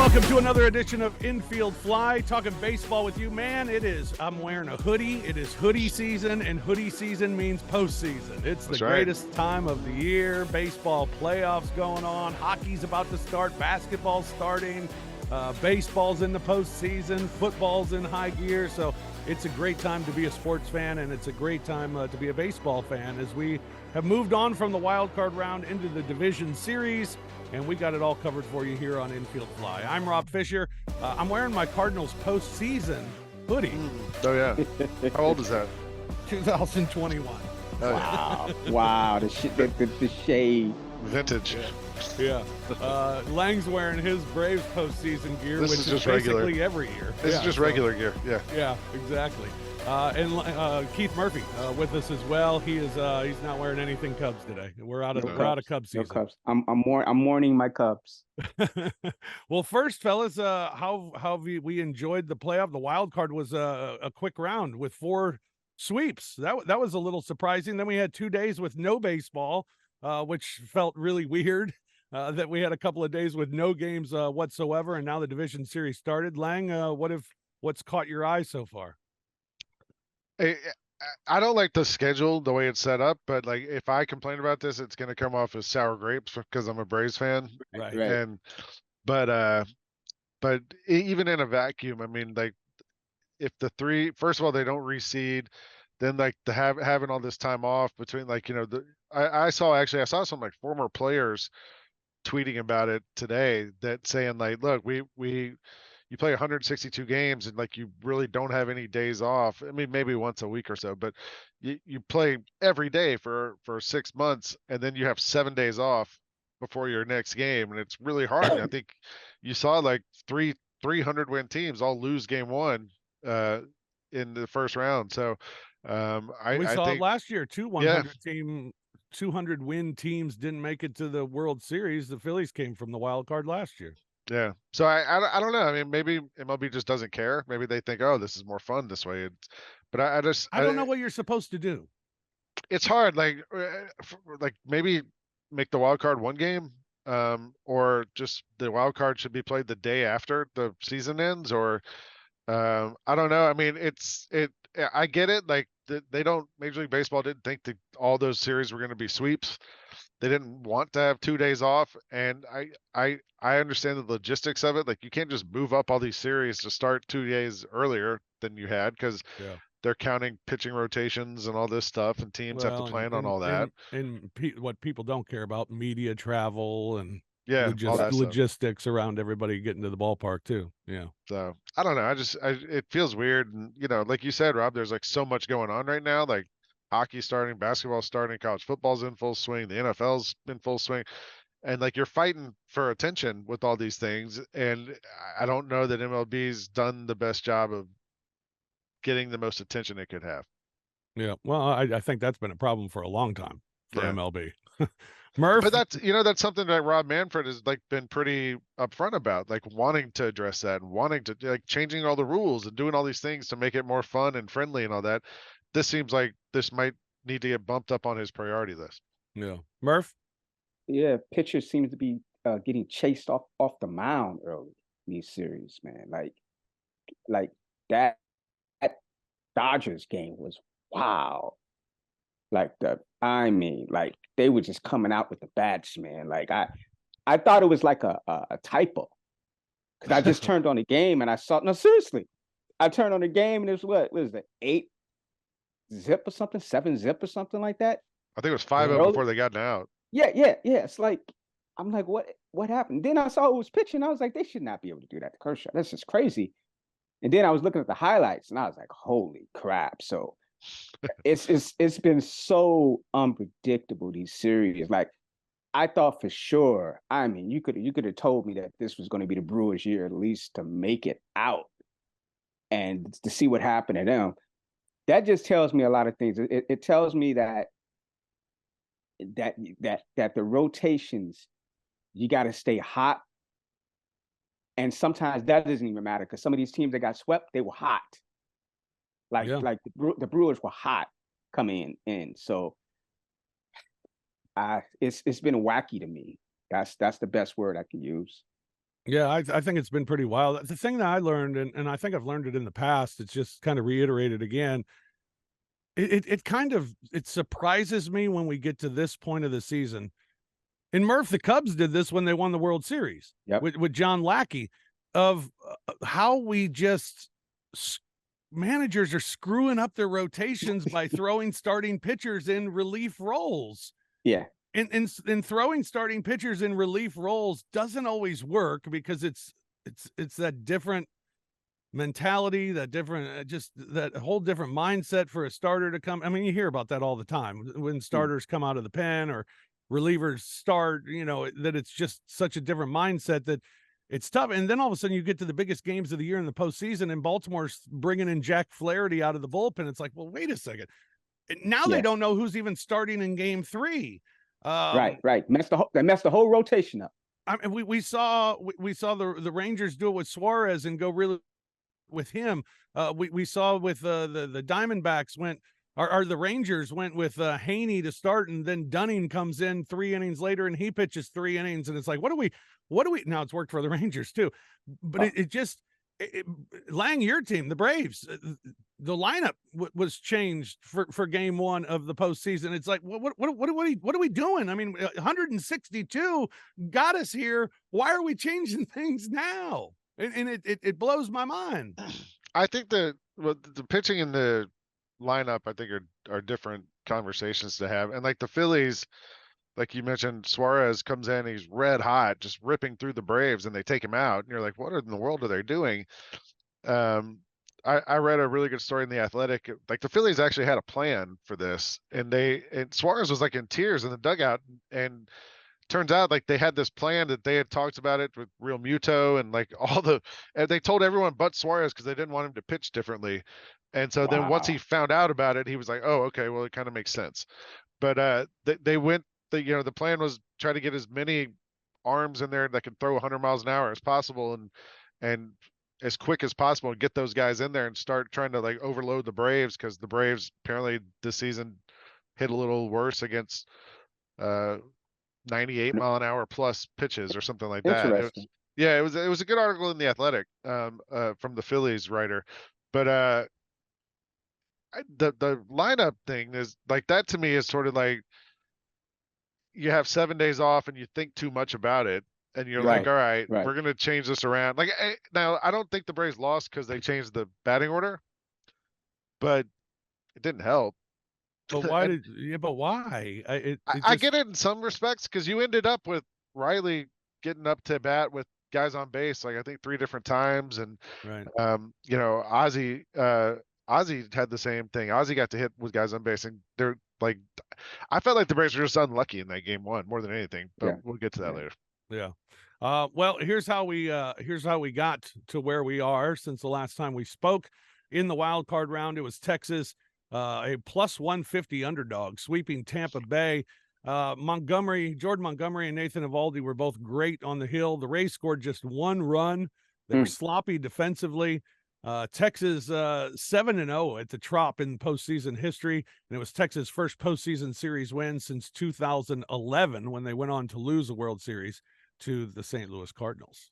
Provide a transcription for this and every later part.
Welcome to another edition of Infield Fly, talking baseball with you. Man, I'm wearing a hoodie. It is hoodie season, and hoodie season means postseason. It's the greatest time of the year. Baseball playoffs going on. Hockey's about to start. Basketball's starting. Baseball's in the postseason. Football's in high gear. So it's a great time to be a sports fan, and it's a great time to be a baseball fan as we have moved on from the wild card round into the division series. And we got it all covered for you here on Infield Fly. I'm Rob Fisher. I'm wearing my Cardinals postseason hoodie. Oh, yeah. How old is that? 2021. Oh, wow. Yeah. Wow. The shade. Vintage. Yeah. Lang's wearing his Braves postseason gear, which is just basically regular. Every year. This is just regular gear. Yeah. Yeah, exactly. And Keith Murphy with us as well. He's not wearing anything Cubs today. We're out of Cubs season. No Cubs. I'm mourning my Cubs. Well, first, fellas, how we enjoyed the playoff. The wild card was a quick round with 4 sweeps. That was a little surprising. Then we had 2 days with no baseball, which felt really weird. That we had a couple of days with no games whatsoever, and now the division series started. Lang, what's caught your eye so far? I don't like the schedule the way it's set up, but like if I complain about this, it's going to come off as sour grapes because I'm a Braves fan. Right. But even in a vacuum, I mean, like if the 3, first of all, they don't reseed, then like having all this time off between, like, I saw some like former players tweeting about it today that saying like, look, you play 162 games and like you really don't have any days off. I mean, maybe once a week or so, but you play every day for 6 months, and then you have 7 days off before your next game, and it's really hard. And I think you saw like 300 win teams all lose game 1 in the first round. So we saw it last year. 200 win teams didn't make it to the World Series. The Phillies came from the wild card last year. Yeah. So I don't know. I mean, maybe MLB just doesn't care. Maybe they think, oh, this is more fun this way. But I don't know what you're supposed to do. It's hard. Like maybe make the wild card 1 game, or just the wild card should be played the day after the season ends, or I don't know. I mean, I get it. Like Major League Baseball didn't think that all those series were going to be sweeps. They didn't want to have 2 days off, and I understand the logistics of it. Like you can't just move up all these series to start 2 days earlier than you had, because they're counting pitching rotations and all this stuff, and teams have to plan on all that. And what people don't care about, media travel and all that logistics stuff around everybody getting to the ballpark too. Yeah. So I don't know. It feels weird, and like you said, Rob, there's like so much going on right now. Like hockey starting, basketball starting, college football's in full swing, the NFL's in full swing, and like you're fighting for attention with all these things. And I don't know that MLB's done the best job of getting the most attention it could have. Yeah, well, I think that's been a problem for a long time for MLB. Murph, but that's something that Rob Manfred has like been pretty upfront about, like wanting to address that and wanting to like changing all the rules and doing all these things to make it more fun and friendly and all that. This seems like this might need to get bumped up on his priority list. Yeah. Murph? Yeah, pitchers seem to be getting chased off the mound early in these series, man. Like that Dodgers game was wow. Like they were just coming out with the bats, man. Like I thought it was like a typo, because I just turned on the game and I saw, no, seriously, I turned on the game and it was what was it, 8-zip or something, 7-zip or something like that. I think it was 5-0 before they got out. Yeah. It's like, I'm like, what happened? Then I saw who was pitching. I was like, they should not be able to do that to Kershaw. That's just crazy. And then I was looking at the highlights and I was like, holy crap. So it's been so unpredictable, these series. Like I thought for sure, I mean, you could have told me that this was going to be the Brewers' year, at least to make it out and to see what happened to them. That just tells me a lot of things. It tells me that the rotations, you got to stay hot. And sometimes that doesn't even matter, because some of these teams that got swept, they were hot. Like the Brewers were hot coming in. So it's been wacky to me. That's the best word I can use. Yeah, I think it's been pretty wild. The thing that I learned, and I think I've learned it in the past, it's just kind of reiterated again. It kind of it surprises me when we get to this point of the season. And Murph, the Cubs did this when they won the World Series with John Lackey, of how we just managers are screwing up their rotations by throwing starting pitchers in relief roles. Yeah. And throwing starting pitchers in relief roles doesn't always work because it's that different mentality, that different, just that whole different mindset for a starter to come. I mean, you hear about that all the time when starters come out of the pen or relievers start, that it's just such a different mindset that it's tough. And then all of a sudden you get to the biggest games of the year in the postseason and Baltimore's bringing in Jack Flaherty out of the bullpen. It's like, well, wait a second. Now they don't know who's even starting in game 3. Right. They messed the whole rotation up. I mean, we saw the Rangers do it with Suarez and go really with him. We saw with the Diamondbacks the Rangers went with Haney to start, and then Dunning comes in 3 innings later and he pitches 3 innings, and it's like, what do we now? It's worked for the Rangers too, but Lang, your team, the Braves, the lineup was changed for game 1 of the postseason. It's like, what are we doing? I mean, 162 got us here. Why are we changing things now? And it blows my mind. I think the pitching in the lineup, I think are different conversations to have. And like the Phillies, like you mentioned, Suarez comes in, he's red hot, just ripping through the Braves, and they take him out. And you're like, what in the world are they doing? I read a really good story in The Athletic. Like the Phillies actually had a plan for this, and Suarez was like in tears in the dugout, and turns out like they had this plan that they had talked about it with Real Muto and like and they told everyone but Suarez because they didn't want him to pitch differently. And so then once he found out about it, he was like, oh, okay, well, it kind of makes sense. But they went, the plan was try to get as many arms in there that can throw 100 miles an hour as possible and as quick as possible and get those guys in there and start trying to like overload the Braves, because the Braves apparently this season hit a little worse against 98 mile an hour plus pitches or something like that. It was a good article in The Athletic from the Phillies writer. But the lineup thing is like, that to me is sort of like you have 7 days off and you think too much about it, and you're like, all right, we're going to change this around. Like, now I don't think the Braves lost because they changed the batting order, but it didn't help. But why but why? I get it in some respects, because you ended up with Riley getting up to bat with guys on base, like I think 3 different times. And, Ozzie had the same thing. Ozzie got to hit with guys on base, and they're like, I felt like the Braves were just unlucky in that game 1 more than anything, but we'll get to that later. Yeah. Well, here's how we got to where we are since the last time we spoke. In the wild card round, it was Texas, a plus 150 underdog, sweeping Tampa Bay. Jordan Montgomery and Nathan Eovaldi were both great on the hill. The Rays scored just 1 run. They were sloppy defensively. Texas 7-0 at the Trop in postseason history, and it was Texas' first postseason series win since 2011 when they went on to lose the World Series to the St. Louis Cardinals.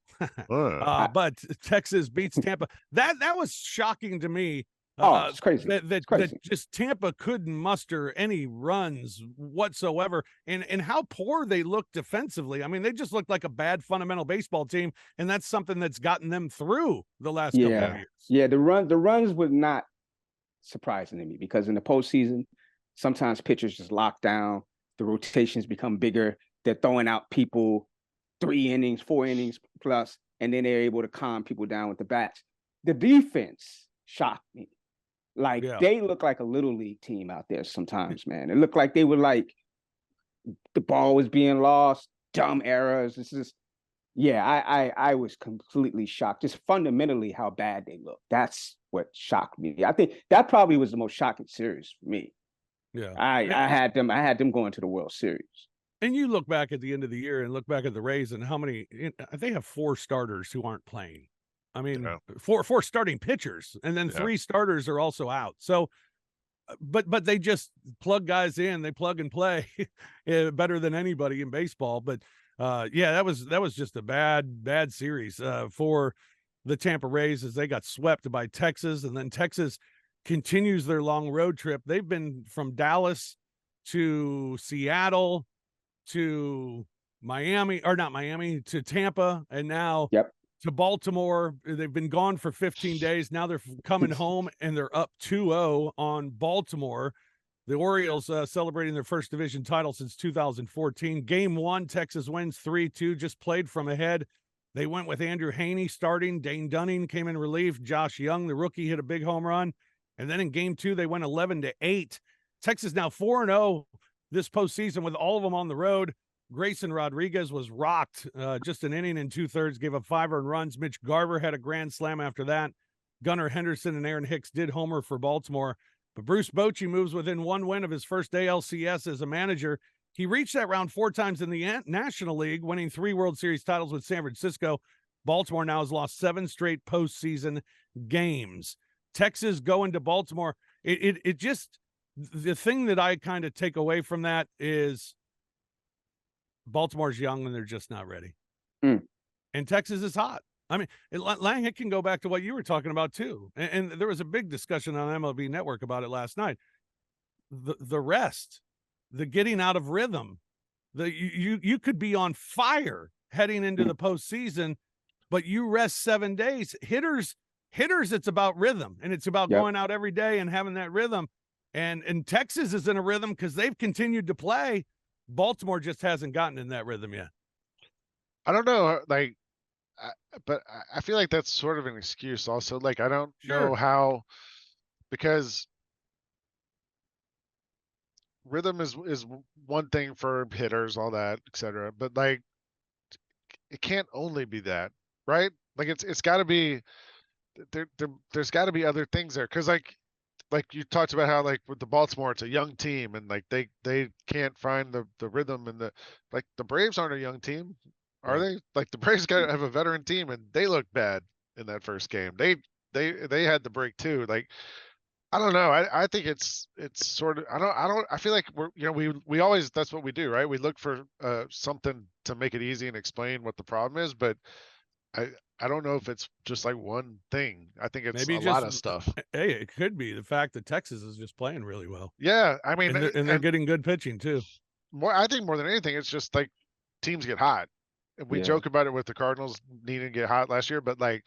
But Texas beats Tampa. That was shocking to me. It's crazy. That just Tampa couldn't muster any runs whatsoever, and how poor they looked defensively. I mean, they just looked like a bad fundamental baseball team, and that's something that's gotten them through the last couple of years. Yeah, the runs were not surprising to me, because in the postseason, sometimes pitchers just lock down, the rotations become bigger, they're throwing out people 3 innings, 4 innings plus, and then they're able to calm people down with the bats. The defense shocked me. Like, they look like a little league team out there sometimes, man. It looked like they were like, the ball was being lost, dumb errors. I was completely shocked. Just fundamentally how bad they look. That's what shocked me. I think that probably was the most shocking series for me. Yeah. I had them going to the World Series. And you look back at the end of the year and look back at the Rays and how many, they have 4 starters who aren't playing. I mean, 4 starting pitchers, and then 3 starters are also out. So, but they just plug guys in, they plug and play better than anybody in baseball. But Yeah, that was just a bad series for the Tampa Rays as they got swept by Texas, and then Texas continues their long road trip. They've been from Dallas to Seattle to Miami, or not Miami, to Tampa, and now to Baltimore. They've been gone for 15 days. Now they're coming home, and they're up 2-0 on Baltimore. The Orioles celebrating their first division title since 2014. Game 1, Texas wins 3-2, just played from ahead. They went with Andrew Haney starting. Dane Dunning came in relief. Josh Young, the rookie, hit a big home run. And then in Game 2, they went 11-8. Texas now 4-0 this postseason with all of them on the road. Grayson Rodriguez was rocked, just an inning and 2/3, gave up 5 earned runs. Mitch Garver had a grand slam after that. Gunnar Henderson and Aaron Hicks did homer for Baltimore. But Bruce Bochy moves within 1 win of his first ALCS as a manager. He reached that round 4 times in the National League, winning 3 World Series titles with San Francisco. Baltimore now has lost 7 straight postseason games. Texas going to Baltimore. It just, the thing that I kind of take away from that is Baltimore's young and they're just not ready. And Texas is hot. I mean, Lang, it can go back to what you were talking about too. And there was a big discussion on MLB Network about it last night. The rest, the getting out of rhythm, you could be on fire heading into the postseason, but you rest 7 days. Hitters, it's about rhythm, and it's about going out every day and having that rhythm. And Texas is in a rhythm because they've continued to play. Baltimore just hasn't gotten in that rhythm yet. I don't know, like, but I feel like that's sort of an excuse also. Like, I don't know how, because rhythm is one thing for hitters, all that, etc. But like, it can't only be that, right? Like, it's got to be there's got to be other things there, because like you talked about how, like, with the Baltimore, it's a young team, and like they can't find the rhythm, and the Braves aren't a young team, are they? Like, the Braves got to have a veteran team, and they look bad in that first game. They had the break too. Like, I don't know. I think it's sort of, I feel like we always, that's what we do, right? We look for something to make it easy and explain what the problem is, but I don't know if it's just like one thing. I think it's maybe a lot of stuff. Hey, it could be the fact that Texas is just playing really well. Yeah, I mean, and they're getting good pitching too. I think more than anything, it's just like teams get hot. And we joke about it with the Cardinals needing to get hot last year, but like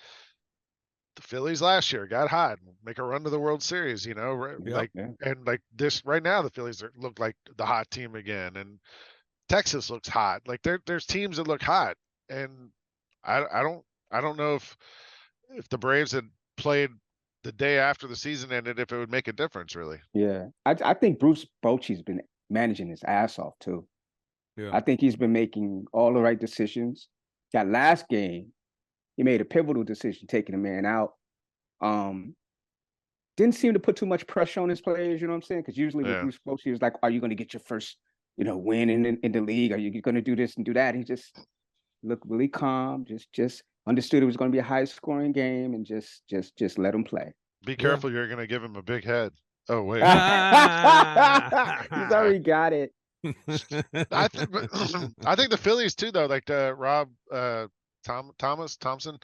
the Phillies last year got hot, make a run to the World Series, and like this right now, the Phillies look like the hot team again, and Texas looks hot. Like, there's teams that look hot, and I don't know if the Braves had played the day after the season ended, if it would make a difference, really. Yeah, I think Bruce Bochy's been managing his ass off too. Yeah. I think he's been making all the right decisions. That last game, he made a pivotal decision, taking a man out. Didn't seem to put too much pressure on his players, you know what I'm saying? Because usually with Bruce Bochy, he was like, are you going to get your first, win in the league? Are you going to do this and do that? He just looked really calm, just understood it was going to be a high-scoring game, and just let him play. Be careful, you're going to give him a big head. Oh, wait. He's already got it. I think the Phillies too, though, like Rob Thompson,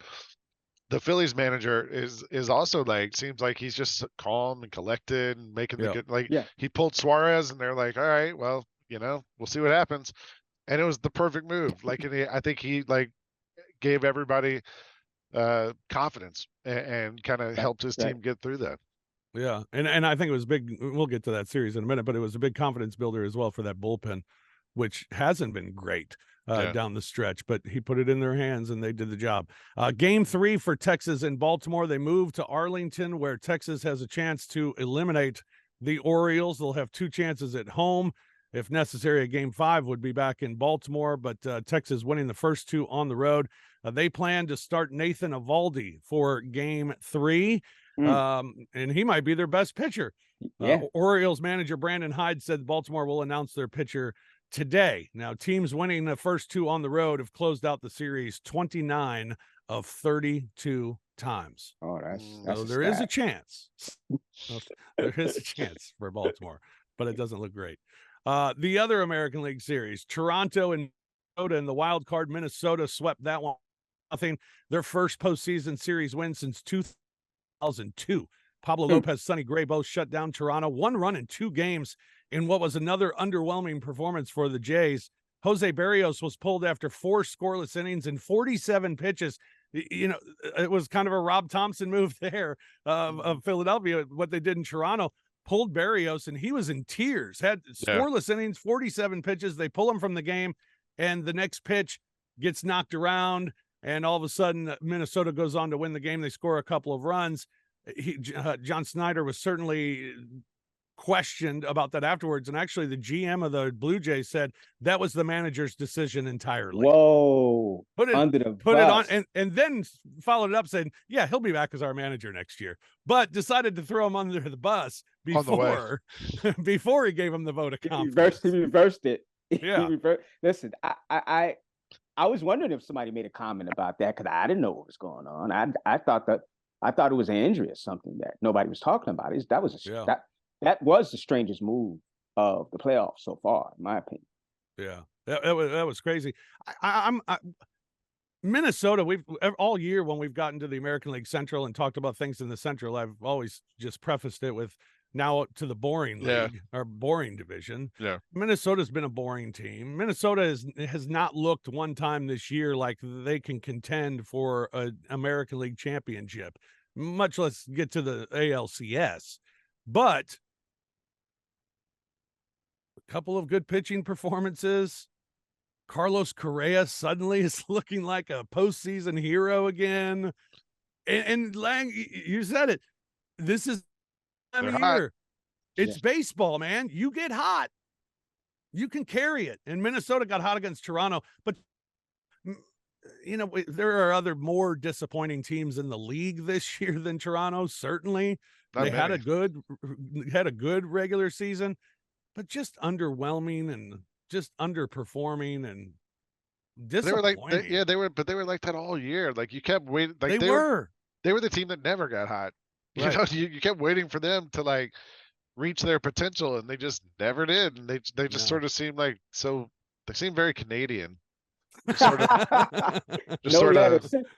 the Phillies manager is also like, seems like he's just calm and collected and making the good, he pulled Suarez, and they're like, all right, well, we'll see what happens. And it was the perfect move. Like, I think he like gave everybody confidence and kind of helped his team get through that. Yeah, and I think it was big. We'll get to that series in a minute, but it was a big confidence builder as well for that bullpen, which hasn't been great down the stretch, but he put it in their hands and they did the job. Game 3 for Texas and Baltimore. They move to Arlington, where Texas has a chance to eliminate the Orioles. They'll have 2 chances at home. If necessary, a Game 5 would be back in Baltimore, but Texas winning the first 2 on the road. They plan to start Nathan Eovaldi for Game 3. And he might be their best pitcher. Orioles manager Brandon Hyde said Baltimore will announce their pitcher today. Now, teams winning the first 2 on the road have closed out the series 29 of 32 times. Oh, that's so there is a chance. There is a chance for Baltimore, but it doesn't look great. The other American League series, Toronto and in the wild card. Minnesota swept that one. Nothing. Their first postseason series win since 2002. Pablo Lopez, Sonny Gray both shut down Toronto. 1 run in 2 games in what was another underwhelming performance for the Jays. Jose Barrios was pulled after 4 scoreless innings and 47 pitches. You know, it was kind of a Rob Thompson move there of Philadelphia, what they did in Toronto. Pulled Barrios, and he was in tears. Had scoreless innings, 47 pitches. They pull him from the game, and the next pitch gets knocked around, and all of a sudden, Minnesota goes on to win the game. They score a couple of runs. John Snyder was certainly questioned about that afterwards, and actually the GM of the Blue Jays said that was the manager's decision entirely. Whoa. Put it bus. on, and then followed it up saying, yeah, he'll be back as our manager next year, but decided to throw him under the bus before he gave him the vote of confidence. He reversed it. Yeah. Listen, I was wondering if somebody made a comment about that, because I didn't know what was going on. I thought it was an injury or something that nobody was talking about. That was the strangest move of the playoffs so far, in my opinion. Yeah, that was crazy. Minnesota, we've all year when we've gotten to the American League Central and talked about things in the Central, I've always just prefaced it with now to the boring league or boring division. Yeah, Minnesota's been a boring team. Minnesota has not looked one time this year like they can contend for an American League championship, much less get to the ALCS. But a couple of good pitching performances. Carlos Correa suddenly is looking like a postseason hero again. And Lang, you said it. This is time of year. It's baseball, man. You get hot, you can carry it. And Minnesota got hot against Toronto, but you know, there are other more disappointing teams in the league this year than Toronto. Certainly, they had a good regular season, but just underwhelming and just underperforming and disappointing. They were like that all year. Like you kept waiting. Like they were the team that never got hot. Right. You know, you kept waiting for them to like reach their potential, and they just never did. And they just sort of seemed like they seem very Canadian. Sort of,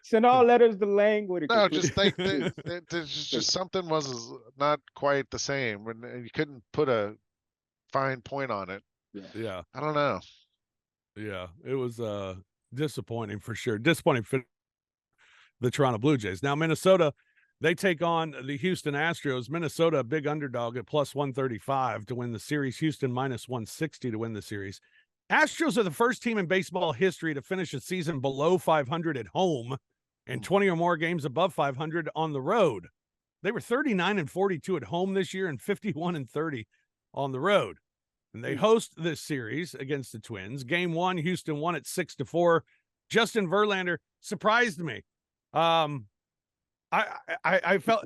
send all letters to Lang with it. No, just like there's just something was not quite the same, and you couldn't put a fine point on it. Yeah, I don't know. Yeah, it was disappointing for sure. Disappointing for the Toronto Blue Jays. Now Minnesota, they take on the Houston Astros. Minnesota, a big underdog at plus 135 to win the series. Houston minus 160 to win the series. Astros are the first team in baseball history to finish a season below 500 at home and 20 or more games above 500 on the road. They were 39-42 at home this year and 51-30 on the road. And they host this series against the Twins. Game 1, Houston won it 6-4. Justin Verlander surprised me. I felt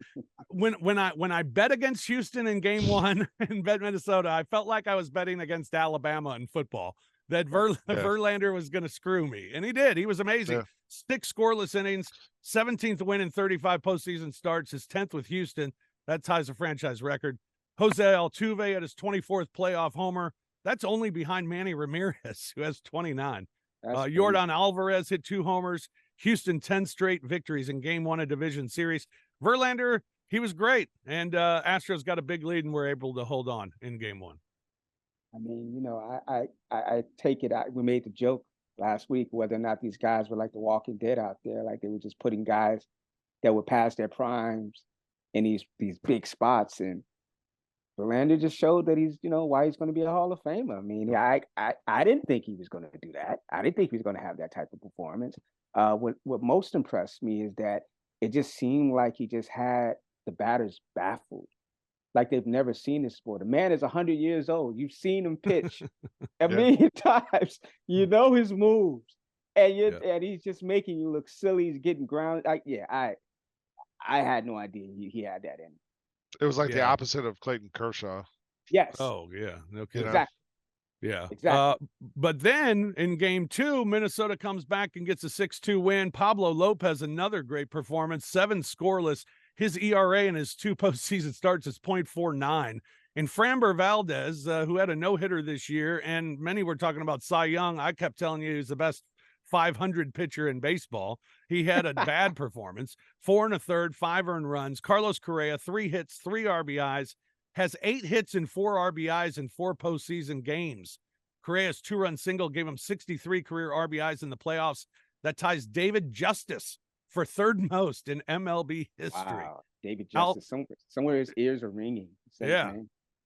when I bet against Houston in Game 1 and bet Minnesota, I felt like I was betting against Alabama in football. That Verlander was going to screw me, and he did. He was amazing. Yeah. 6 scoreless innings, 17th win in 35 postseason starts, his 10th with Houston. That ties a franchise record. Jose Altuve at his 24th playoff homer. That's only behind Manny Ramirez, who has 29. Yordan Alvarez hit 2 homers. Houston 10 straight victories in Game 1 of Division Series. Verlander, he was great, and Astros got a big lead and were able to hold on in Game 1. I mean, you know, I take it out. We made the joke last week whether or not these guys were like the Walking Dead out there, like they were just putting guys that were past their primes in these big spots, and Verlander just showed that he's, you know, why he's going to be a Hall of Famer. I mean, I didn't think he was going to do that. I didn't think he was going to have that type of performance. What most impressed me is that it just seemed like he just had the batters baffled, like they've never seen this before. The man is 100 years old. You've seen him pitch a million times. You know his moves, and and he's just making you look silly. He's getting grounded. I had no idea he had that in him. It was like the opposite of Clayton Kershaw. Yes. Oh yeah. No kidding. Exactly. Yeah. Exactly. But then in Game 2, Minnesota comes back and gets a 6-2 win. Pablo Lopez, another great performance, 7 scoreless. His ERA in his 2 postseason starts is .49. And Framber Valdez, who had a no-hitter this year, and many were talking about Cy Young. I kept telling you he's the best 500 pitcher in baseball. He had a bad performance. 4 1/3, 5 earned runs. Carlos Correa, 3 hits, 3 RBIs, has 8 hits and 4 RBIs in 4 postseason games. Correa's 2-run single gave him 63 career RBIs in the playoffs. That ties David Justice for third most in MLB history. Wow, David Justice. Somewhere his ears are ringing. Yeah.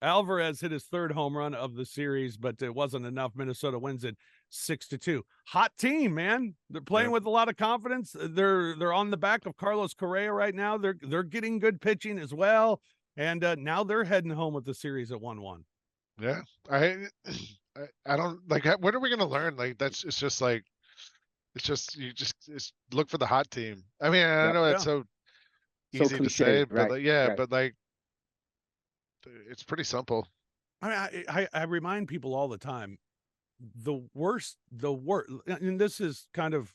Alvarez hit his 3rd home run of the series, but it wasn't enough. Minnesota wins it 6-2. Hot team, man. They're playing with a lot of confidence. They're on the back of Carlos Correa right now. They're getting good pitching as well, and now they're heading home with the series at 1-1. Yeah, I don't like. What are we gonna learn? Like it's just look for the hot team. I mean, I know it's so easy to say, but but like it's pretty simple. I remind people all the time, the worst, and this is kind of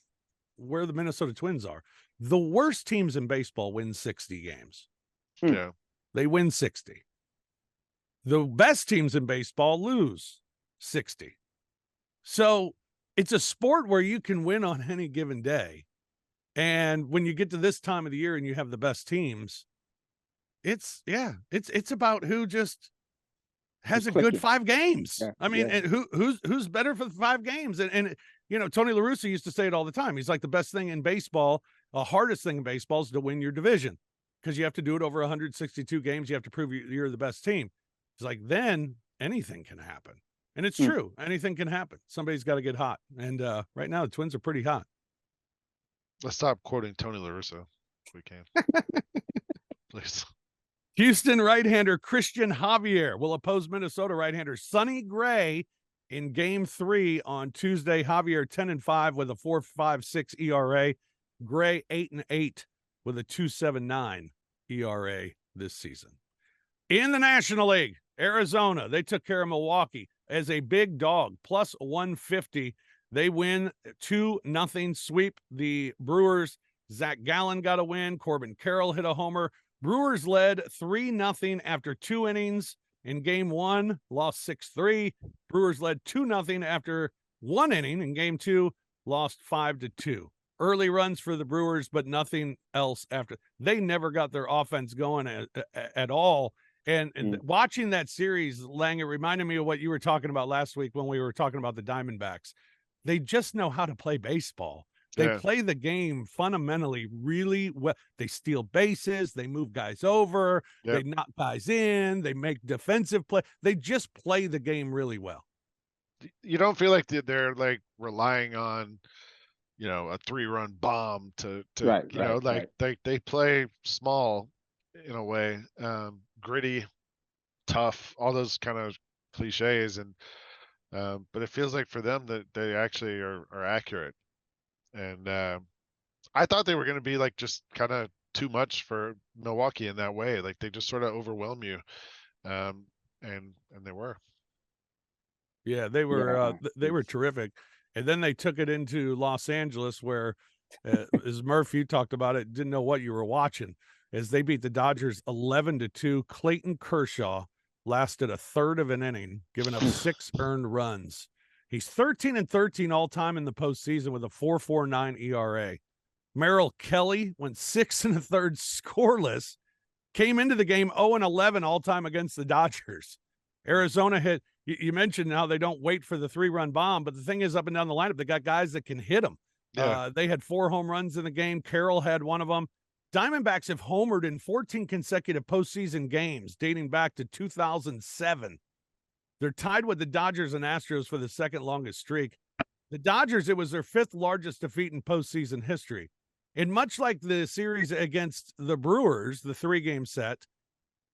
where the Minnesota Twins are. The worst teams in baseball win 60 games. Yeah. They win 60. The best teams in baseball lose 60. So it's a sport where you can win on any given day. And when you get to this time of the year and you have the best teams, it's about who just has a good 5 games. Yeah, I mean, and who's better for the 5 games? And you know, Tony La Russa used to say it all the time. He's like, the best thing in baseball, the hardest thing in baseball is to win your division, because you have to do it over 162 games. You have to prove you're the best team. It's like, then anything can happen. And it's true. Anything can happen. Somebody's got to get hot. And right now the Twins are pretty hot. Let's stop quoting Tony La Russa if we can. Please. Houston right-hander Christian Javier will oppose Minnesota right-hander Sonny Gray in Game 3 on Tuesday. Javier 10-5 with a 4.56 ERA. Gray 8-8 with a 2.79 ERA this season. In the National League, Arizona, they took care of Milwaukee as a big dog, plus 150. They win 2-0 sweep the Brewers. Zach Gallen got a win. Corbin Carroll hit a homer. Brewers led 3-0 after 2 innings in Game 1, lost 6-3. Brewers led 2-0 after 1 inning in Game 2, lost 5-2. Early runs for the Brewers, but nothing else after. They never got their offense going at all. And watching that series, Lang, it reminded me of what you were talking about last week when we were talking about the Diamondbacks. They just know how to play baseball. They play the game fundamentally really well. They steal bases. They move guys over. They knock guys in. They make defensive play. They just play the game really well. You don't feel like they're like relying on, you know, a 3-run bomb to they play small in a way, gritty, tough, all those kind of cliches. And, but it feels like for them that they actually are accurate. And I thought they were going to be like just kind of too much for Milwaukee in that way. Like they just sort of overwhelm you. And they were. Yeah, they were terrific. And then they took it into Los Angeles where, as Murph, you talked about it, didn't know what you were watching, as they beat the Dodgers 11-2. Clayton Kershaw lasted a third of an inning, giving up 6 earned runs. He's 13-13 all time in the postseason with a 4.49 ERA. Merrill Kelly went 6 1/3 scoreless, came into the game 0-11 all time against the Dodgers. Arizona hit. You mentioned how they don't wait for the 3-run bomb, but the thing is, up and down the lineup, they got guys that can hit them. They had 4 home runs in the game. Carroll had one of them. Diamondbacks have homered in 14 consecutive postseason games dating back to 2007. They're tied with the Dodgers and Astros for the second longest streak. The Dodgers, it was their 5th largest defeat in postseason history. And much like the series against the Brewers, the 3-game set,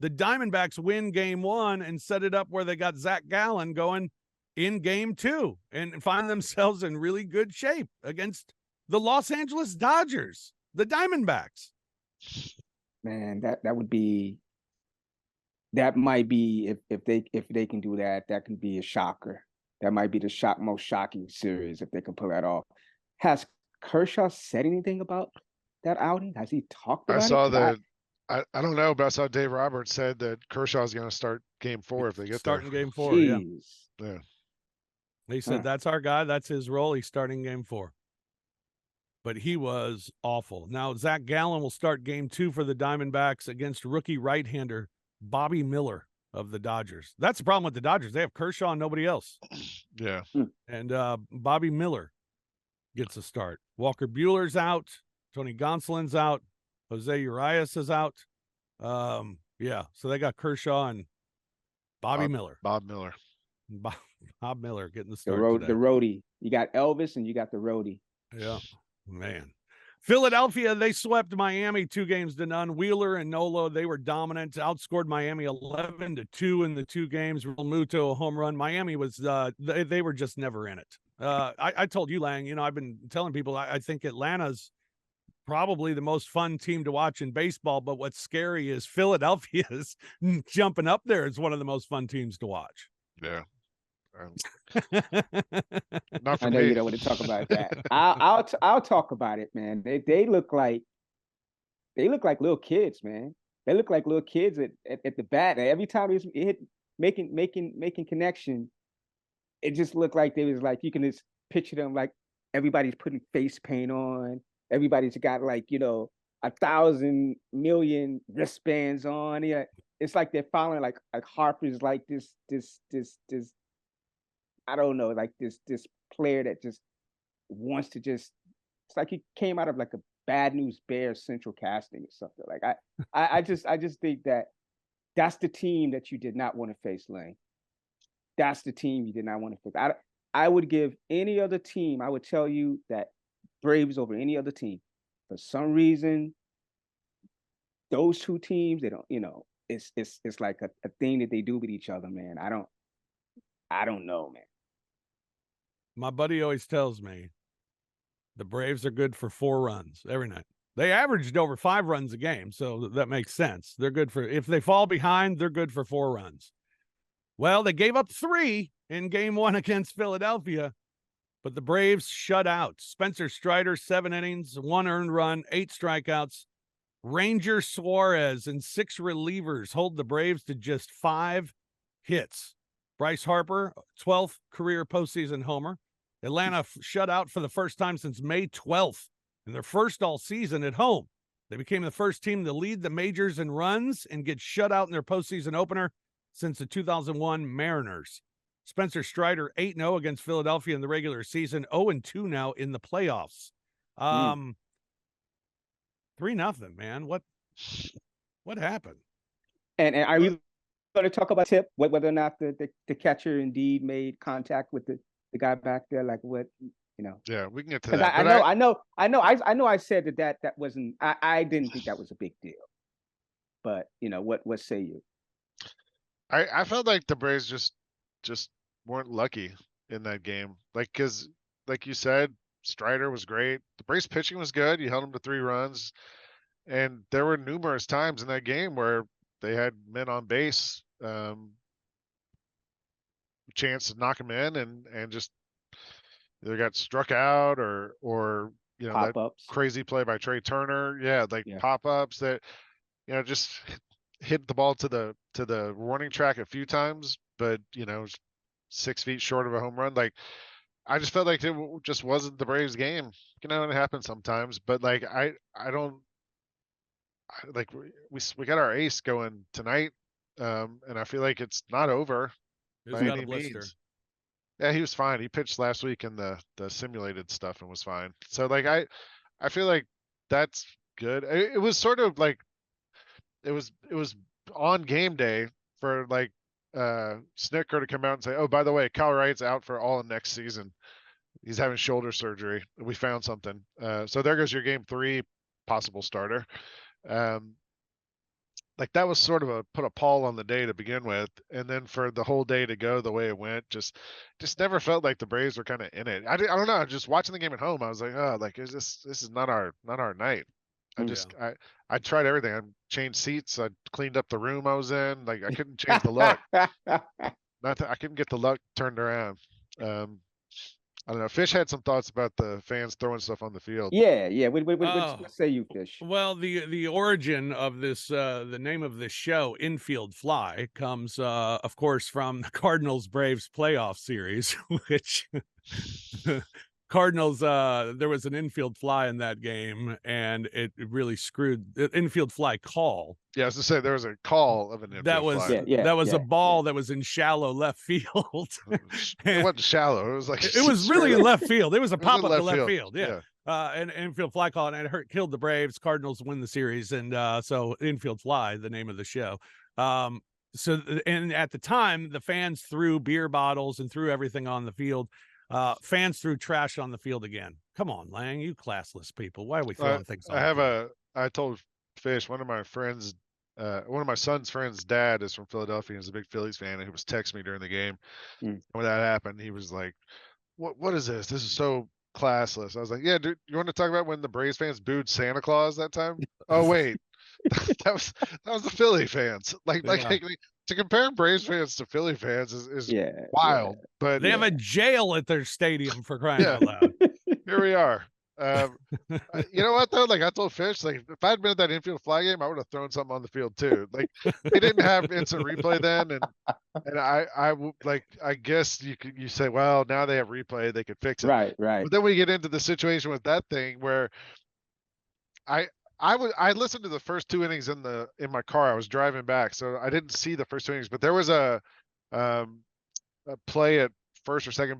the Diamondbacks win Game 1 and set it up where they got Zach Gallen going in Game 2 and find themselves in really good shape against the Los Angeles Dodgers, the Diamondbacks. Man, that might be, if they can do that, that can be a shocker. That might be the most shocking series if they can pull that off. Has Kershaw said anything about that outing? Has he talked about it? I don't know, but I saw Dave Roberts said that Kershaw is going to start game 4 if they get starting there. game 4. Yeah. Jeez. Yeah. They said that's our guy. That's his role. He's starting game 4. But he was awful. Now, Zach Gallen will start game 2 for the Diamondbacks against rookie right-hander Bobby Miller of the Dodgers. That's the problem with the Dodgers. They have Kershaw and nobody else. Yeah. And Bobby Miller gets a start. Walker Buehler's out. Tony Gonsolin's out. Jose Urias is out. Yeah, so they got Kershaw and Bobby Miller. Bob Miller. Bob Miller getting the The start today. roadie. You got Elvis and you got the roadie. Yeah, man. Philadelphia, they swept Miami 2-0. Wheeler and Nola, they were dominant, outscored Miami 11-2 in the 2 games. Real Muto, a home run. Miami was, they were just never in it. I told you, Lang, I've been telling people I think Atlanta's probably the most fun team to watch in baseball, but what's scary is Philadelphia's jumping up there as one of the most fun teams to watch. Yeah. Not for I know me. you don't want to talk about that. I'll talk about it, man. They look like little kids, man. They look like little kids at the bat. Every time it hit making connection, it just looked like they was like you can just picture them like everybody's putting face paint on. Everybody's got like 1,000 million wristbands on. Yeah, it's like they're following like Harper's like this. I don't know, like this player that just wants to just. It's like he came out of like a Bad News Bears central casting or something. Like I just think that's the team that you did not want to face, Lane. That's the team you did not want to face. I would give any other team. I would tell you that Braves over any other team. For some reason, those 2 teams, they don't. It's like a thing that they do with each other, man. I don't know, man. My buddy always tells me the Braves are good for 4 runs every night. They averaged over 5 runs a game, so that makes sense. They're good for, if they fall behind, they're good for 4 runs. Well, they gave up 3 in game 1 against Philadelphia, but the Braves shut out. Spencer Strider, 7 innings, 1 earned run, 8 strikeouts. Ranger Suarez and 6 relievers hold the Braves to just 5 hits. Bryce Harper, 12th career postseason homer. Atlanta shut out for the first time since May 12th, and their first all season at home. They became the first team to lead the majors in runs and get shut out in their postseason opener since the 2001 Mariners. Spencer Strider, 8-0 against Philadelphia in the regular season, 0-2 now in the playoffs. 3-0, man. What happened? And are we going to talk about Tip, whether or not the catcher indeed made contact with the guy back there? Like what, Yeah, we can get to that. I know I said that wasn't, I didn't think that was a big deal. But what say you? I felt like the Braves just weren't lucky in that game. Like, cause like you said, Strider was great. The Braves pitching was good. You held them to 3 runs. And there were numerous times in that game where they had men on base, chance to knock them in and just either got struck out or Pop-ups. that crazy play by Trey Turner. Yeah, like pop-ups that just hit the ball to the warning track a few times, but 6 feet short of a home run. Like I just felt like it just wasn't the Braves game. It happens sometimes, but like I don't like we got our ace going tonight, and I feel like it's not over by any means. Yeah, he was fine. He pitched last week in the simulated stuff and was fine. So like I feel like that's good. It was sort of like it was on game day for like Snicker to come out and say, oh, by the way, Kyle Wright's out for all of next season. He's having shoulder surgery. We found something. So there goes your game 3 possible starter. Like that was sort of put a pall on the day to begin with, and then for the whole day to go the way it went, just never felt like the Braves were kind of in it. I don't know. Just watching the game at home, I was like, oh, like this is not our night. I tried everything. I changed seats. I cleaned up the room I was in. Like I couldn't change the look. I couldn't get the luck turned around. I don't know. Fish had some thoughts about the fans throwing stuff on the field. Yeah, yeah. Oh. What say you, Fish? Well, the origin of this, the name of this show, Infield Fly, comes, of course, from the Cardinals Braves playoff series, which Cardinals, there was an infield fly in that game, and it really screwed the infield fly call. Yeah, I was to say there was a call of an That infield was fly. that was a ball that was in shallow left field. It wasn't shallow. It was like it was really in left field. It was a pop up to left field. Yeah. And infield fly call, and it killed the Braves. Cardinals win the series, and so Infield Fly, the name of the show. So and at the time, the fans threw beer bottles and threw everything on the field. Fans threw trash on the field again. Come on, Lang, you classless people. Why are we throwing things on? I told Fish, one of my son's friends' dad is from Philadelphia. He's a big Phillies fan, and he was texting me during the game. And when that happened, he was like, "What is this? This is so classless." I was like, "Yeah, dude, you want to talk about when the Braves fans booed Santa Claus that time?" Oh wait, that was the Philly fans. Like to compare Braves fans to Philly fans is wild. Yeah. But they have a jail at their stadium, for crying out loud. Here we are. You know what though? Like I told Fish, like if I'd been at that infield fly game, I would have thrown something on the field too. Like they didn't have instant replay then, and I guess you say, well, now they have replay, they could fix it. Right. But then we get into the situation with that thing where I listened to the first 2 innings in my car. I was driving back, so I didn't see the first 2 innings, but there was a play at first or second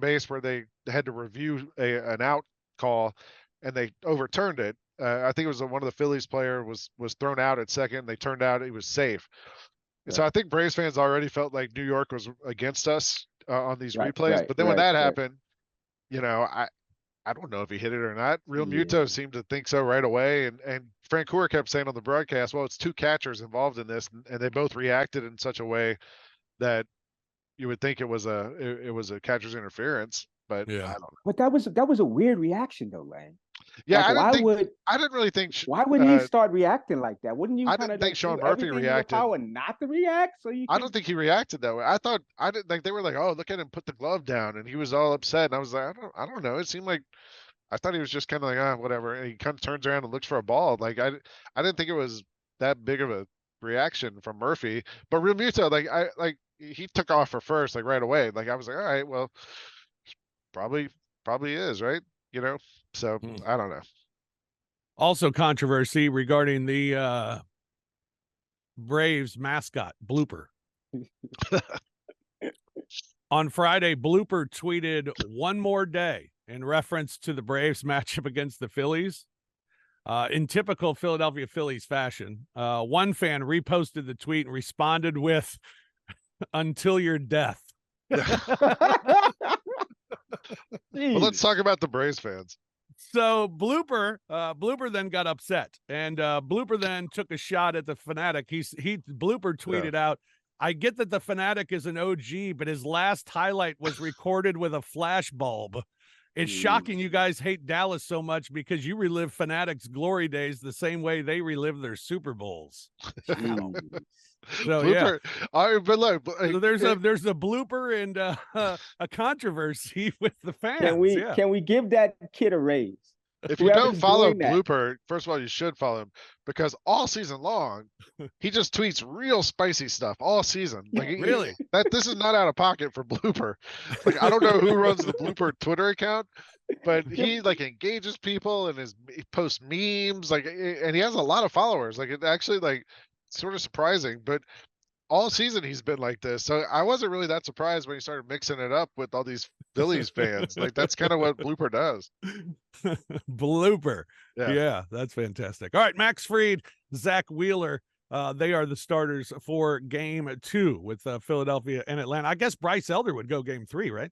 base where they had to review an out call, and they overturned it. I think it was one of the Phillies player was thrown out at second. They turned out he was safe. And so I think Braves fans already felt like New York was against us on these replays. But then when that happened, you know, I don't know if he hit it or not. Real Muto seemed to think so right away. And Francoeur kept saying on the broadcast, well, it's 2 catchers involved in this, and they both reacted in such a way that you would think it was a catcher's interference. But I don't know. But that was a weird reaction though, Lang. Yeah, like, I didn't really think. Why would he start reacting like that? Wouldn't you? I didn't think Sean Murphy reacted. Power not to react. So I don't think he reacted that way. I didn't like. They were like, "Oh, look at him put the glove down," and he was all upset. And I was like, I don't know. It seemed like I thought he was just kind of like, whatever. And he kind of turns around and looks for a ball. Like I didn't think it was that big of a reaction from Murphy. But Real Muto, he took off for first like right away. Like I was like, all right, well, probably is right. You know. So I don't know. Also controversy regarding the Braves mascot, Blooper. On Friday, Blooper tweeted one more day in reference to the Braves matchup against the Phillies. In typical Philadelphia Phillies fashion, one fan reposted the tweet and responded with, "Until your death." Well, let's talk about the Braves fans. So Blooper then got upset, and Blooper then took a shot at the Fanatic. Blooper tweeted out, "I get that the Fanatic is an OG, but his last highlight was recorded with a flash bulb. It's shocking you guys hate Dallas so much because you relive Fanatic's glory days the same way they relive their Super Bowls." So Blooper, but look, so there's a Blooper and a controversy with the fans. Can we give that kid a raise? If you don't follow Blooper, first of all, you should follow him, because all season long he just tweets real spicy stuff all season. Like really, this is not out of pocket for Blooper. Like I don't know who runs the Blooper Twitter account, but he like engages people and he posts memes, like, and he has a lot of followers. Like it actually like sort of surprising, but all season he's been like this. So I wasn't really that surprised when he started mixing it up with all these Phillies fans. Like that's kind of what Blooper does. Blooper. Yeah, that's fantastic. All right, Max Fried, Zach Wheeler. They are the starters for game 2 with Philadelphia and Atlanta. I guess Bryce Elder would go game 3, right?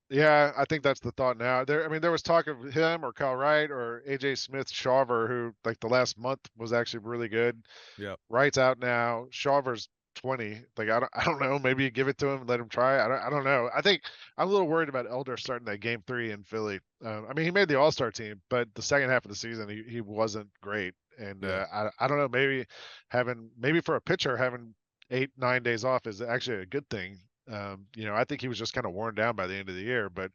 Yeah, I think that's the thought now. There was talk of him or Kyle Wright or AJ Smith-Shawver, who like the last month was actually really good. Yeah, Wright's out now. Shawver's 20. Like I don't know. Maybe you give it to him and let him try. I don't know. I think I'm a little worried about Elder starting that game 3 in Philly. I mean, he made the All-Star team, but the second half of the season he wasn't great. And I don't know. Maybe for a pitcher having 8-9 days off is actually a good thing. I think he was just kind of worn down by the end of the year, but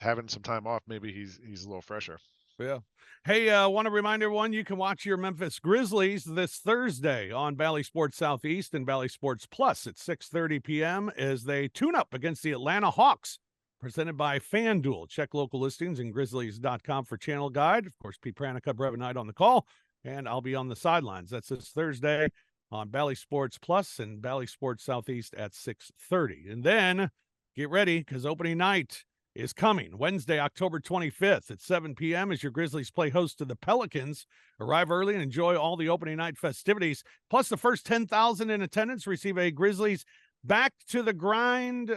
having some time off, maybe he's a little fresher. Yeah. Hey, want to remind everyone you can watch your Memphis Grizzlies this Thursday on Bally Sports Southeast and Bally Sports Plus at 6:30 p.m. as they tune up against the Atlanta Hawks, presented by FanDuel. Check local listings and Grizzlies.com for channel guide. Of course, Pete Pranica, Brevin Knight on the call, and I'll be on the sidelines. That's this Thursday on Bally Sports Plus and Bally Sports Southeast at 6:30. And then get ready because opening night is coming Wednesday, October 25th at 7 p.m. as your Grizzlies play host to the Pelicans. Arrive early and enjoy all the opening night festivities. Plus, the first 10,000 in attendance receive a Grizzlies back to the grind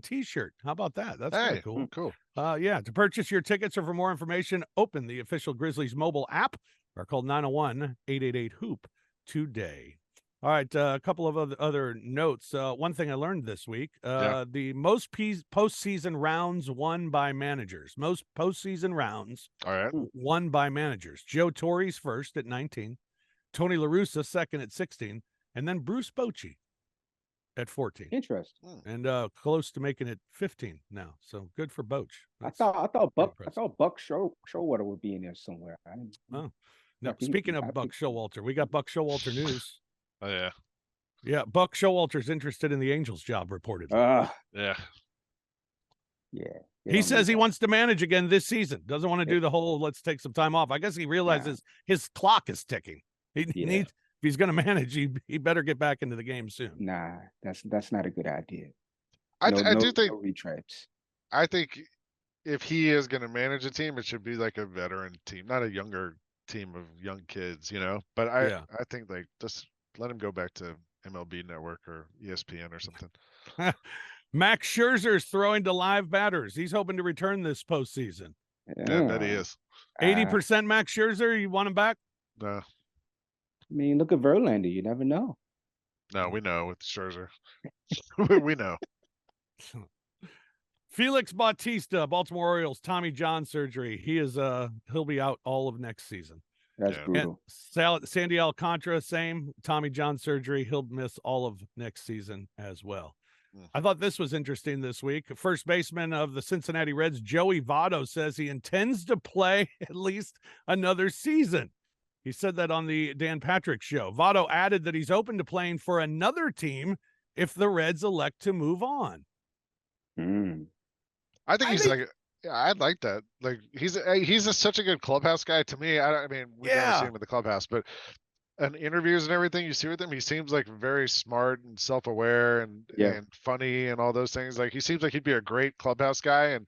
t-shirt. How about that? That's pretty cool. Cool. Yeah. To purchase your tickets or for more information, open the official Grizzlies mobile app or call 901-888-HOOP today. All right, a couple of other notes. One thing I learned this week, the most postseason rounds won by managers. Most postseason rounds won by managers. Joe Torre's first at 19, Tony La Russa second at 16, and then Bruce Bochy at 14. Interesting. And close to making it 15 now. So good for Boch. I thought Buck Showalter would be in there somewhere. No, speaking of Buck Showalter, we got Buck Showalter news. Oh, yeah. Yeah, Buck Showalter's interested in the Angels job, reportedly. Yeah. He says he wants to manage again this season. Doesn't want to do the whole let's take some time off. I guess he realizes his clock is ticking. He needs, if he's going to manage, he better get back into the game soon. Nah, that's not a good idea. I do think no retreads. I think if he is going to manage a team, it should be like a veteran team, not a younger team of young kids, But I think like just let him go back to MLB Network or ESPN or something. Max Scherzer's throwing to live batters. He's hoping to return this postseason. Yeah, that he is. 80% Max Scherzer. You want him back? No. I mean, look at Verlander. You never know. No, we know with Scherzer. We know. Felix Bautista, Baltimore Orioles, Tommy John surgery. He'll be out all of next season. That's brutal. Sandy Alcantara, same Tommy John surgery. He'll miss all of next season as well. I thought this was interesting this week. First baseman of the Cincinnati Reds, Joey Votto, says he intends to play at least another season. He said that on the Dan Patrick Show. Votto added that he's open to playing for another team if the Reds elect to move on. I think I'd like that. Like he's such a good clubhouse guy to me. I mean, we've never seen him in the clubhouse, but in interviews and everything you see with him, he seems like very smart and self-aware and funny and all those things. Like he seems like he'd be a great clubhouse guy. And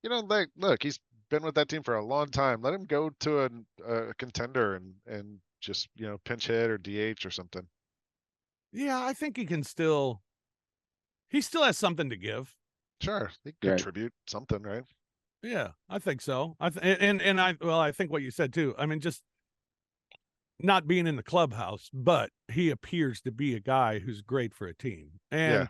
like look, he's been with that team for a long time. Let him go to a contender and just pinch hit or DH or something. Yeah, I think he still has something to give. Sure, he can contribute something, right? Yeah, I think so. I think what you said too. I mean, just not being in the clubhouse, but he appears to be a guy who's great for a team, and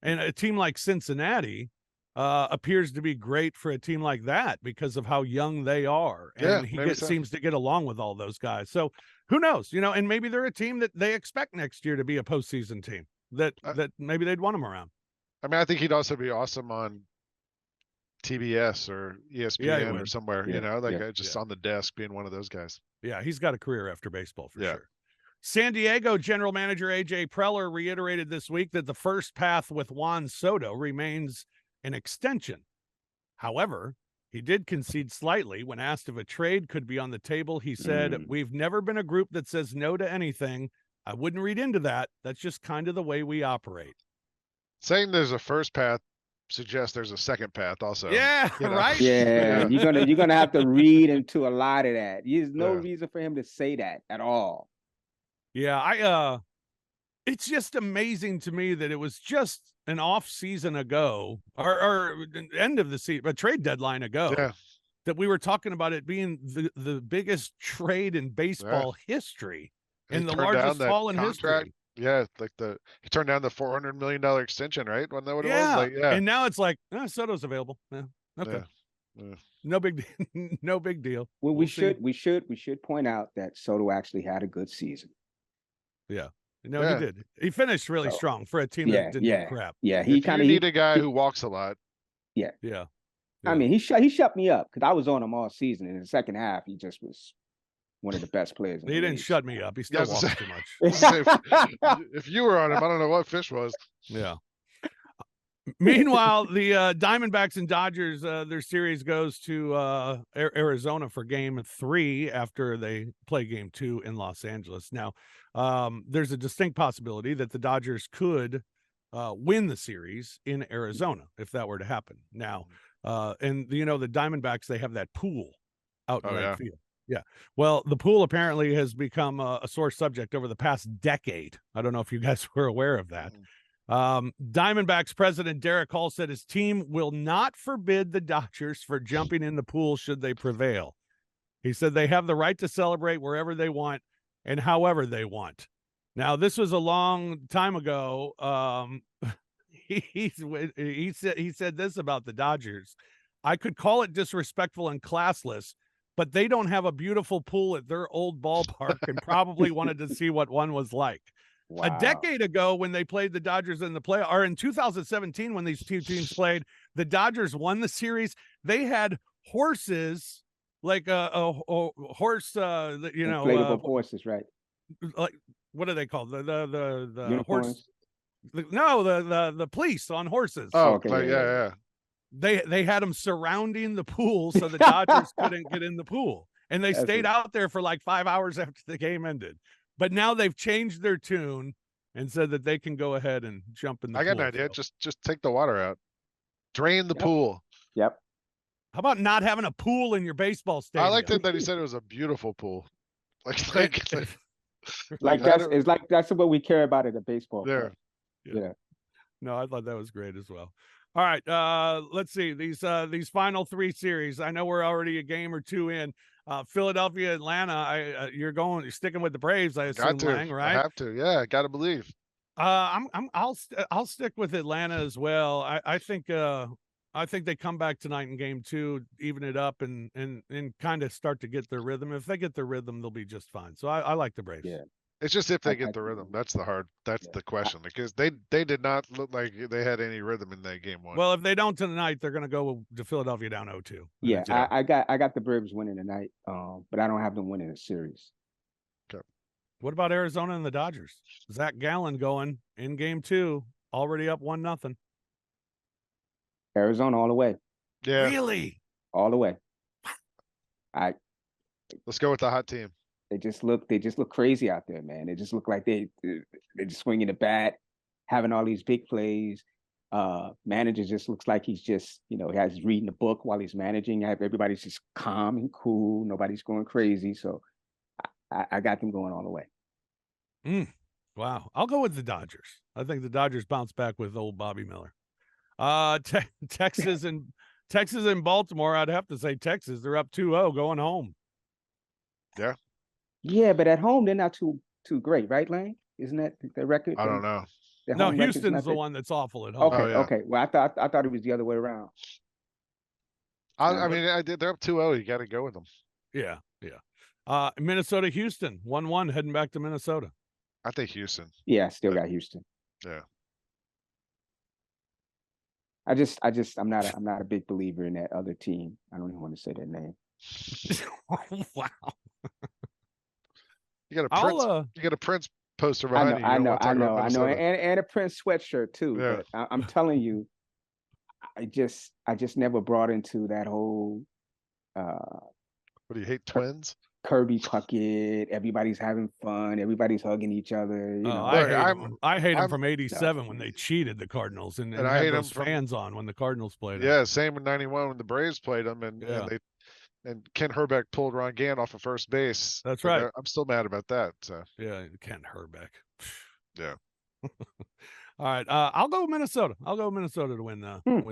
a team like Cincinnati appears to be great for a team like that because of how young they are, and he seems to get along with all those guys. So who knows? And maybe they're a team that they expect next year to be a postseason team. That maybe they'd want him around. I mean, I think he'd also be awesome on TBS or ESPN or somewhere, just on the desk being one of those guys. Yeah, he's got a career after baseball for sure. San Diego general manager AJ Preller reiterated this week that the first path with Juan Soto remains an extension. However, he did concede slightly when asked if a trade could be on the table. He said, "We've never been a group that says no to anything. I wouldn't read into that. That's just kind of the way we operate." Saying there's a first path suggests there's a second path also. Yeah, right? Yeah, you're gonna have to read into a lot of that. There's no reason for him to say that at all. Yeah, it's just amazing to me that it was just an off season ago or end of the season, a trade deadline ago, that we were talking about it being the biggest trade in baseball history and the largest fall in history. Yeah, like he turned down the $400 million extension, right? Wasn't that what it was? Like, and now it's like Soto's available. Yeah, okay, no big deal. Well, we should point out that Soto actually had a good season. Yeah, he did. He finished really strong for a team that didn't do crap. Yeah, he kind of need a guy who walks a lot. Yeah. Yeah. I mean, he shut me up because I was on him all season. In the second half, he just was one of the best players in He the didn't league. shut me up. He still walks too much. If you were on him, I don't know what Fish was. Yeah. Meanwhile, the Diamondbacks and Dodgers, their series goes to Arizona for Game 3 after they play Game 2 in Los Angeles. Now, there's a distinct possibility that the Dodgers could win the series in Arizona if that were to happen. Now, and the Diamondbacks, they have that pool out in right field. Yeah. Well, the pool apparently has become a sore subject over the past decade. I don't know if you guys were aware of that. Diamondbacks president Derek Hall said his team will not forbid the Dodgers for jumping in the pool should they prevail. He said they have the right to celebrate wherever they want and however they want. Now, this was a long time ago. He said this about the Dodgers. I could call it disrespectful and classless, but they don't have a beautiful pool at their old ballpark and probably wanted to see what one was like. Wow. A decade ago, when they played the Dodgers in the play, or in 2017, when these two teams played, the Dodgers won the series. They had horses, like a horse, inflatable horses, right? Like, what are they called? The Unicorns? horse? The police on horses. Oh, okay, yeah. They had them surrounding the pool so the Dodgers couldn't get in the pool, and they stayed out there for like 5 hours after the game ended. But now they've changed their tune and said that they can go ahead and jump in the pool. I got an idea. Just take the water out. Drain the pool. Yep. How about not having a pool in your baseball stadium? I liked it that he said it was a beautiful pool. Like that's what we care about at a baseball. Yeah. No, I thought that was great as well. All right, let's see these final 3 series. I know we're already a game or 2 in. Philadelphia, Atlanta. You're sticking with the Braves, I assume, Lang, right? I have to. Yeah, I got to believe. I'll stick with Atlanta as well. I think they come back tonight in Game 2, even it up, and kind of start to get their rhythm. If they get their rhythm, they'll be just fine. So I like the Braves. Yeah. It's just if they get the rhythm. That's the question, because they did not look like they had any rhythm in that Game 1. Well, if they don't tonight, they're going to go to Philadelphia down 0-2. Yeah, I got the Braves winning tonight, but I don't have them winning the series. Okay. What about Arizona and the Dodgers? Zach Gallen going in Game 2, already up 1-0. Arizona all the way. Yeah. Really? All the way. Let's go with the hot team. They just look crazy out there, man. They just look like they're just swinging the bat, having all these big plays. Manager just looks like he's just, he's reading a book while he's managing. Everybody's just calm and cool. Nobody's going crazy. So I got them going all the way. Wow. I'll go with the Dodgers. I think the Dodgers bounce back with old Bobby Miller. Texas and Baltimore, I'd have to say Texas. They're up 2-0 going home. Yeah. Yeah, but at home they're not too great, right, Lane? Isn't that the record? I don't know. No, Houston's the one that's awful at home. Okay. Well, I thought it was the other way around. I mean, they're up 2-0. You got to go with them. Yeah. Minnesota, Houston, 1-1, heading back to Minnesota. I think Houston. Yeah, I still got Houston. Yeah. I'm not a big believer in that other team. I don't even want to say their name. Wow. You got a Prince poster behind you. I know, and a Prince sweatshirt too. Yeah. But I'm telling you, I just never brought into that whole. What do you hate, twins? Kirby Puckett. Everybody's having fun. Everybody's hugging each other. I hate him from '87 when they cheated the Cardinals, and I hate those fans on when the Cardinals played them. Yeah, same in '91 when the Braves played them, and Ken Herbeck pulled Ron Gann off of first base. That's right. I'm still mad about that. So. Yeah, Ken Herbeck. Yeah. All right. I'll go with Minnesota. I'll go with Minnesota to win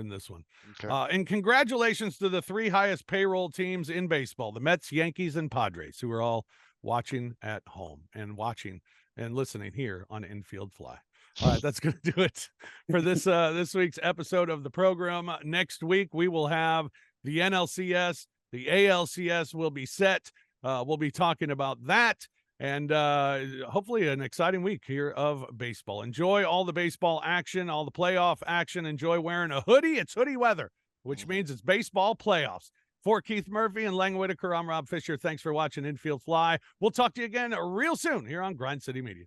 this one. Okay. And congratulations to the 3 highest payroll teams in baseball, the Mets, Yankees, and Padres, who are all watching at home and watching and listening here on Infield Fly. All right, that's going to do it for this week's episode of the program. Next week, we will have the NLCS. The ALCS will be set. We'll be talking about that, and hopefully an exciting week here of baseball. Enjoy all the baseball action, all the playoff action. Enjoy wearing a hoodie. It's hoodie weather which means it's baseball playoffs. For Keith Murphy and Lang Whitaker, I'm Rob Fisher. Thanks for watching Infield Fly. We'll talk to you again real soon here on Grind City Media.